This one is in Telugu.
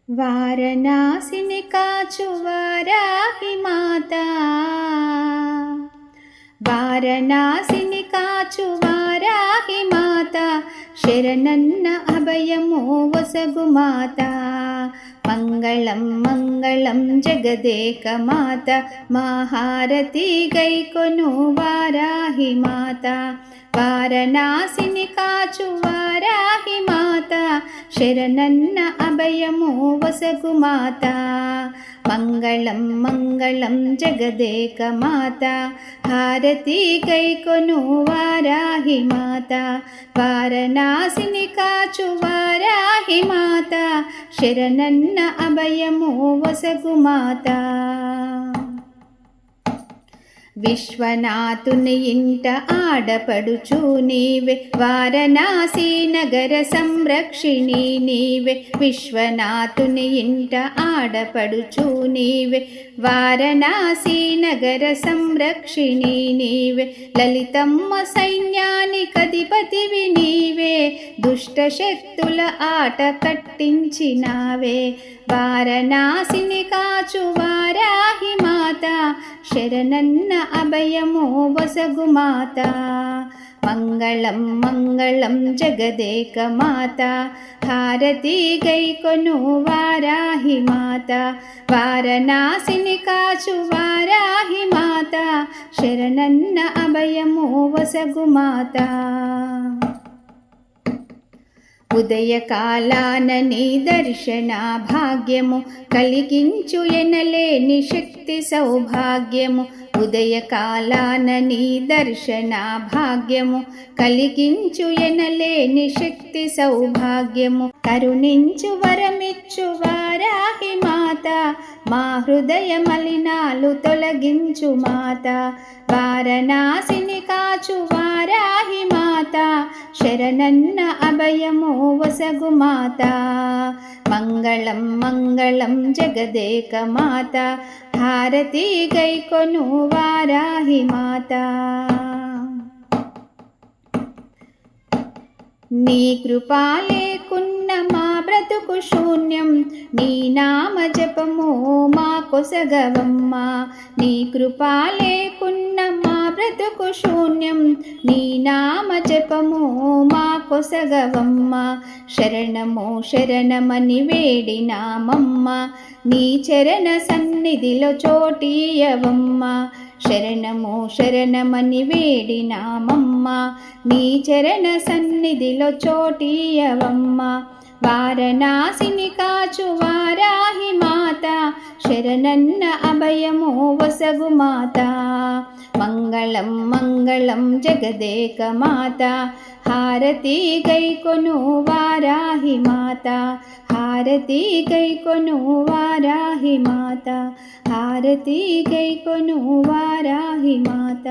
వారణాసిని కాచు వారాహి మాత, వారణాసిని కాచు వారాహి మాత, శరణన్న అభయము వసగు మాత. మంగళం మంగళం జగదేక మాత, మహారతి గైకొను వారాహి మాత. వారణాసిని కాచు వారాహి మాత, శరణన్న అభయము వసగు మాత. మంగళం మంగళం జగదేక మాత, హారతి గైకొను వారాహి మాత. వారణాసిని కాచు వారాహి మాత, శరణన్న అభయము వసగు మాత. విశ్వనాథుని ఇంట ఆడపడుచు నీవే, వారణాసి నగర సంరక్షిణి నీవే. విశ్వనాథుని ఇంట ఆడపడుచు నీవే, వారణాసి నగర సంరక్షిణి నీవే. లలితమ్మ సైన్యానికధిపతివి నీవే, దుష్ట శక్తుల ఆట కట్టించినావే. వారణాసిని కాచు వారాహి మాత, శరణన్న అభయము వసగు మాత. మంగళం మంగళం జగదేక మాత, హారతి గైకొను వారాహి మాత. వారణాసిని కాచు వారాహి మాత, శరణన్న అభయము వసగు మాత. ఉదయకాలాన నీ దర్శన భాగ్యము కలిగించు ఎనలేని శక్తి సౌభాగ్యము. ఉదయకాలాన నీ దర్శన భాగ్యము కలిగించు ఎనలేని శక్తి సౌభాగ్యము. కరుణించు వరమిచ్చు వారాహి మాత, మా హృదయ మలినాలు తొలగించు మాత. వారణాసిని కాచు వారాహి మాత, శరణన్న అభయము వసగు మాత. మంగళం మంగళం జగదేక మాత, హారతి గైకొను వారాహి మాత. నీ కృపా లేకున్న మా బ్రతుకు శూన్యం, నీ నామ జపము మా కొసగవమ్మ. నీ కృపా లేకున్న మా బ్రతుకు శూన్యం, నీ నామ జపము మా కొసగవమ్మ. శరణము శరణమని వేడినామమ్మ, నీ చరణ సన్నిధిలో చోటీయవమ్మ. శరణము శరణమని వేడినామమ్మ, నీ చరణ సన్నిధిలో చోటీయవమ్మ. వారణాసిని కాచు వారాహి మాత, శరణన్న అభయము వసగు మాత. మంగళం మంగళం జగదేక మాత, హారతి గైకొను వారాహి మాత. హారతి గైకొను వారాహి మాత, హారతి గైకొను వారాహి మాత.